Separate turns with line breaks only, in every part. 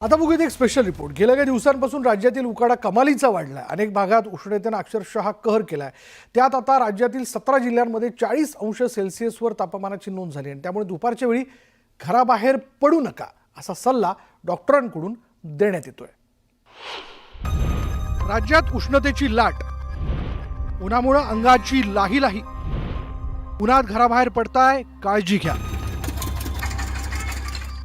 आता बघूयात एक स्पेशल रिपोर्ट। गेल्या काही दिवसांपासून राज्यातील उकाडा कमालीचा वाढलाय। अनेक भागात उष्णतेने अक्षरशः कहर केलाय। त्यात आता राज्यातील 17 जिल्ह्यांमध्ये 40 अंश सेल्सिअसवर तापमानाची नोंद झाली आणि त्यामुळे दुपारच्या वेळी घराबाहेर पडू नका असा सल्ला डॉक्टरांकडून देण्यात येतोय। राज्यात उष्णतेची लाट, उन्हामुळे अंगाची लाही, उन्हात घराबाहेर पडताय काळजी घ्या।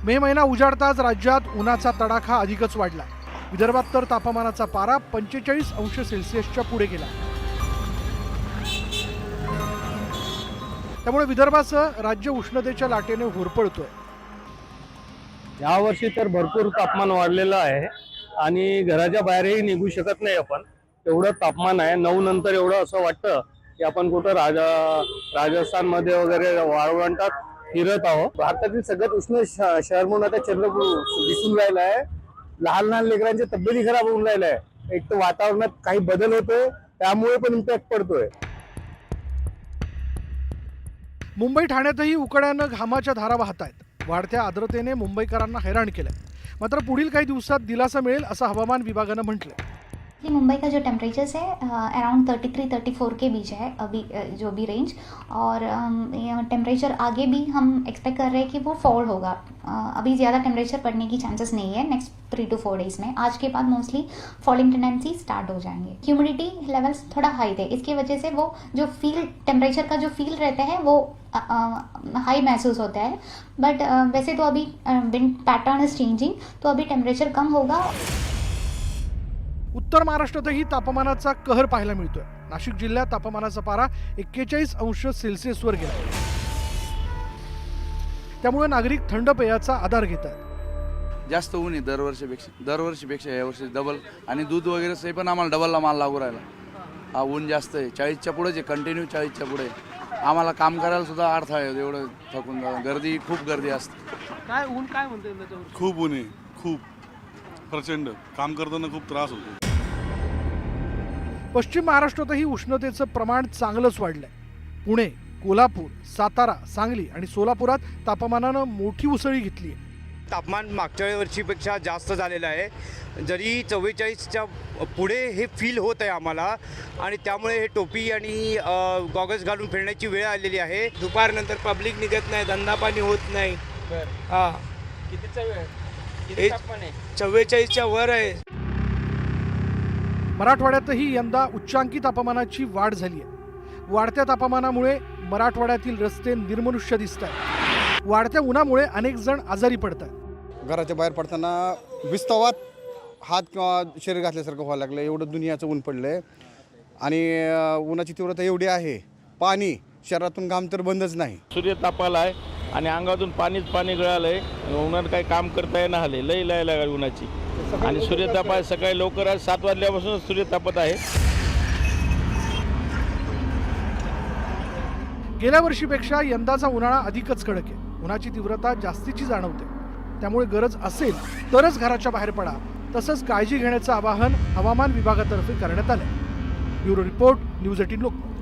मे महिना उजाडताच राज्यात उन्हाचा तडाखा अधिकच वाढला। विदर्भात तर तापमानाचा पारा 45 अंश सेल्सिअसच्या पुढे गेला। त्यामुळे विदर्भासह राज्य उष्णतेच्या लाटेने होरपळतोय।
यावर्षी तर भरपूर तापमान वाढलेलं आहे आणि घराच्या बाहेरही निघू शकत नाही आपण, एवढं तापमान आहे। 9 नंतर एवढं असं वाटतं की आपण कुठं राजस्थानमध्ये वगैरे वाळवंटात फिरत आहोत। भारतातील सगळ्यात उष्ण शहर म्हणून आता चंद्रपूर दिसून राहिलं आहे। लहान लेकरांच्या तब्येती खराब होऊन राहिल्या आहे। एक तर वातावरणात काही बदल होतोय, त्यामुळे पण इम्पॅक्ट पडतोय।
मुंबई ठाण्यातही उकाड्यानं घामाच्या धारा वाहत आहेत। वाढत्या आर्द्रतेने मुंबईकरांना हैराण केलंय। मात्र पुढील काही दिवसात दिलासा मिळेल असं हवामान विभागानं म्हटलंय।
मुंबई का जो टेम्परेचर्स है अराउंड 33-34 के बीच है अभी जो भी रेंज, और टेम्परेचर आगे भी हम एक्सपेक्ट कर रहे हैं कि वो फॉल होगा। अभी ज़्यादा टेम्परेचर बढ़ने की चांसेस नहीं है नेक्स्ट 3 to 4 डेज में। आज के बाद मोस्टली फॉलिंग टेंडेंसी स्टार्ट हो जाएंगे। ह्यूमिडिटी लेवल्स थोड़ा हाई थे, इसकी वजह से वो जो टेम्परेचर का जो फील रहता है वो हाई महसूस होता है। बट वैसे तो अभी विंड पैटर्न इज चेंजिंग, तो अभी टेम्परेचर कम होगा।
उत्तर महाराष्ट्रातही तापमानाचा कहर पाहायला मिळतोय। नाशिक जिल्ह्यात तापमानाचा पारा 41 अंश सेल्सिअसवर गेला। त्यामुळे नागरिक थंड पेयाचा आधार घेत आहेत।
जास्त ऊन आहे दरवर्षीपेक्षा यावर्षी डबल, आणि दूध वगैरे से पण आम्हाला डबलला माल लागू राहिला। हा ऊन जास्त आहे, 40च्या पुढेच आहे, कंटिन्यू 40च्या पुढे। आम्हाला काम करायला सुद्धा अडथळा आहे, एवढं थकून गर्दी, खूप गर्दी असते।
काय ऊन काय म्हणते?
खूप ऊन आहे, खूप प्रचंड। काम करताना खूप त्रास होतो।
पश्चिम महाराष्ट्रातही उष्णतेचं प्रमाण चांगलंच वाढलंय। पुणे, कोल्हापूर, सातारा, सांगली आणि सोलापुरात तापमानानं मोठी उसळी घेतली आहे।
तापमान मागच्या वर्षीपेक्षा जास्त झालेलं आहे। जरी 44च्या पुढे हे फील होत आहे आम्हाला, आणि त्यामुळे हे टोपी आणि गॉगल्स घालून फिरण्याची वेळ आलेली आहे।
दुपारनंतर पब्लिक निघत नाही, धंदा पाणी होत नाही। हां, कितीचा वेळ? किती तापमान आहे? 44च्या वर आहे।
मराठवाड्यातही यंदा उच्चांकी तापमानाची वाढ झाली आहे। वाढत्या तापमानामुळे मराठवाड्यातील रस्ते निर्मनुष्य दिसत आहेत। वाढत्या उन्हामुळे अनेक जण आजारी पडतात।
घराच्या बाहेर पडताना विस्तवात हात किंवा शरीर घातल्यासारखं व्हायला लागलं, एवढं दुनियाचं ऊन पडलंय। आणि उन्हाची तीव्रता एवढी आहे, पाणी शरीरातून घाम तर बंदच नाही।
सूर्य तापाला आहे आणि अंगातून पाणी गळालंय। उन्हात काही काम करता येणार आले, लई लागली उन्हाची। आणि सूर्यताप आहे, सकाळी लवकर आहे, 7 वाजल्यापासून सूर्य तापत आहे।
गेल्या वर्षीपेक्षा यंदाचा उन्हाळा अधिकच कडक आहे। उन्हाची तीव्रता जास्तीची जाणवते। त्यामुळे गरज असेल तरच घराच्या बाहेर पडा। तसंच काळजी घेण्याचं आवाहन हवामान विभागातर्फे करण्यात आलंय। Bureau report, news 18 Lokmat.